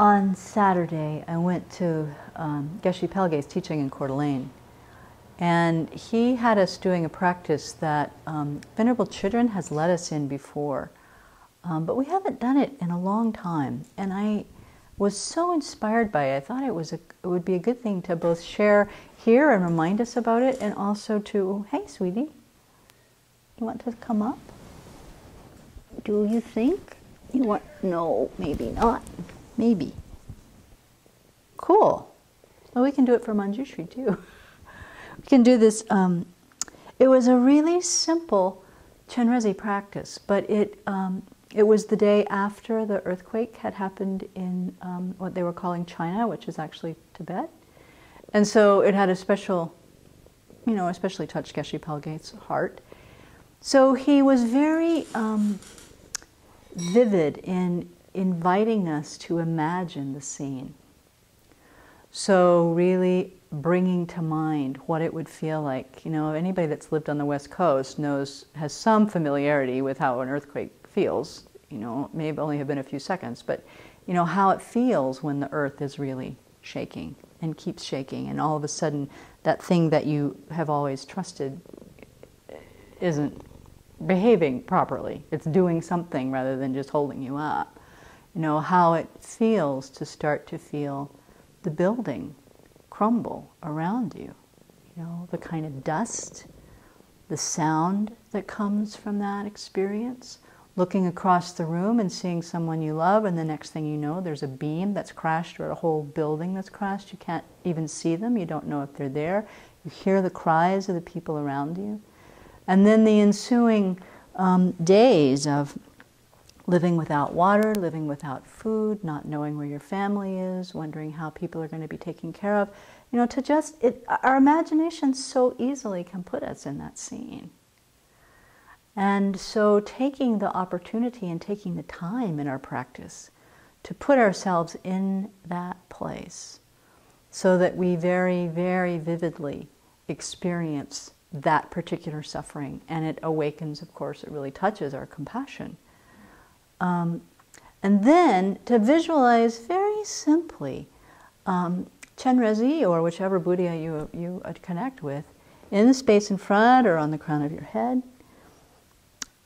On Saturday, I went to Geshe Pelge's teaching in Coeur d'Alene, and he had us doing a practice that Venerable Chidren has led us in before, but we haven't done it in a long time. And I was so inspired by it. I thought it would be a good thing to both share here and remind us about it, and also to, hey, sweetie, you want to come up? Do you think you want? No, maybe not. Maybe. Cool. Well, we can do it for Manjushri too. We can do this. It was a really simple Chenrezig practice, but it was the day after the earthquake had happened in what they were calling China, which is actually Tibet. And so it had a special, especially touched Geshe Pelge's heart. So he was very vivid in inviting us to imagine the scene. So really bringing to mind what it would feel like. Anybody that's lived on the West Coast has some familiarity with how an earthquake feels. May only have been a few seconds, but how it feels when the earth is really shaking and keeps shaking, and all of a sudden that thing that you have always trusted isn't behaving properly. It's doing something rather than just holding you up. How it feels to start to feel the building crumble around you. The kind of dust, the sound that comes from that experience. Looking across the room and seeing someone you love, and the next thing you know, there's a beam that's crashed or a whole building that's crashed. You can't even see them. You don't know if they're there. You hear the cries of the people around you. And then the ensuing days of living without water, living without food, not knowing where your family is, wondering how people are going to be taken care of. Our imagination so easily can put us in that scene. And so taking the opportunity and taking the time in our practice to put ourselves in that place so that we very, very vividly experience that particular suffering, and it awakens, of course, it really touches our compassion. And then to visualize very simply Chenrezig, or whichever Buddha you connect with, in the space in front or on the crown of your head.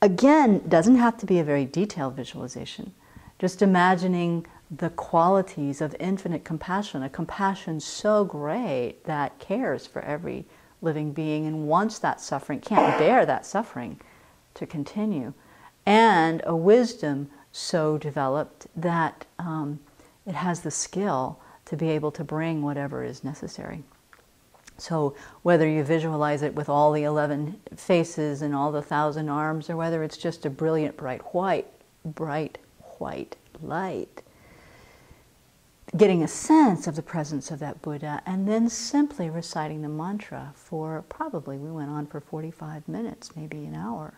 Again, doesn't have to be a very detailed visualization. Just imagining the qualities of infinite compassion, a compassion so great that cares for every living being and wants that suffering, can't bear that suffering to continue, and a wisdom so developed that it has the skill to be able to bring whatever is necessary. So whether you visualize it with all the 11 faces and all the 1,000 arms, or whether it's just a brilliant bright white light, getting a sense of the presence of that Buddha, and then simply reciting the mantra for probably, we went on for 45 minutes, maybe an hour.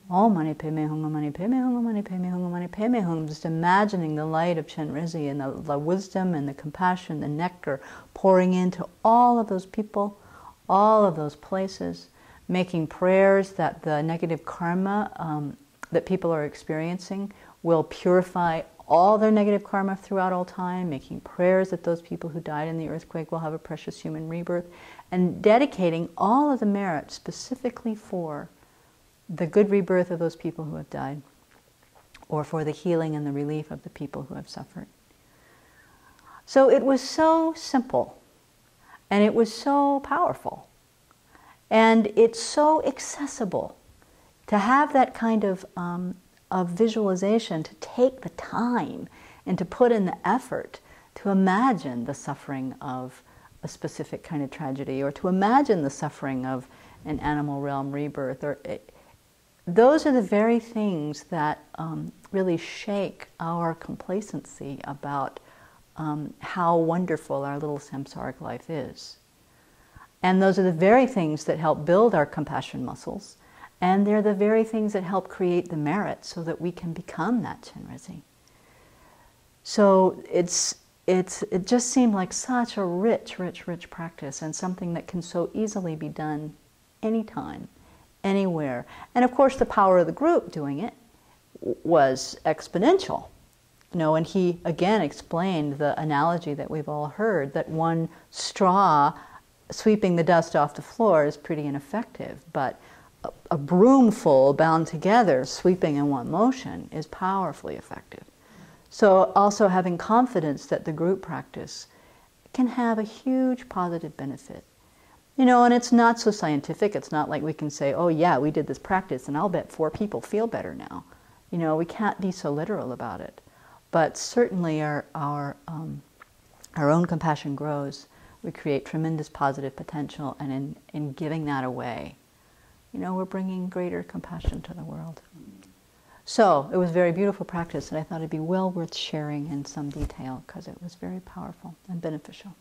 Om Mani Padme Hum, Mani Padme Hum, Mani Padme Hum, Mani Padme Hum, just imagining the light of Chenrezig and the wisdom and the compassion, the nectar pouring into all of those people, all of those places, making prayers that the negative karma that people are experiencing will purify all their negative karma throughout all time, making prayers that those people who died in the earthquake will have a precious human rebirth, and dedicating all of the merit specifically for the good rebirth of those people who have died, or for the healing and the relief of the people who have suffered. So it was so simple, and it was so powerful, and it's so accessible to have that kind of visualization, to take the time and to put in the effort to imagine the suffering of a specific kind of tragedy, or to imagine the suffering of an animal realm rebirth. Those are the very things that really shake our complacency about how wonderful our little samsaric life is. And those are the very things that help build our compassion muscles. And they're the very things that help create the merit so that we can become that Chenrezig. So it just seemed like such a rich practice, and something that can so easily be done anytime, anywhere. And of course the power of the group doing it was exponential. And he again explained the analogy that we've all heard, that one straw sweeping the dust off the floor is pretty ineffective, but a broomful bound together, sweeping in one motion, is powerfully effective. So also having confidence that the group practice can have a huge positive benefit. And it's not so scientific. It's not like we can say, oh yeah, we did this practice and I'll bet 4 people feel better now. We can't be so literal about it. But certainly our own compassion grows. We create tremendous positive potential, and in giving that away, we're bringing greater compassion to the world. So it was a very beautiful practice, and I thought it'd be well worth sharing in some detail because it was very powerful and beneficial.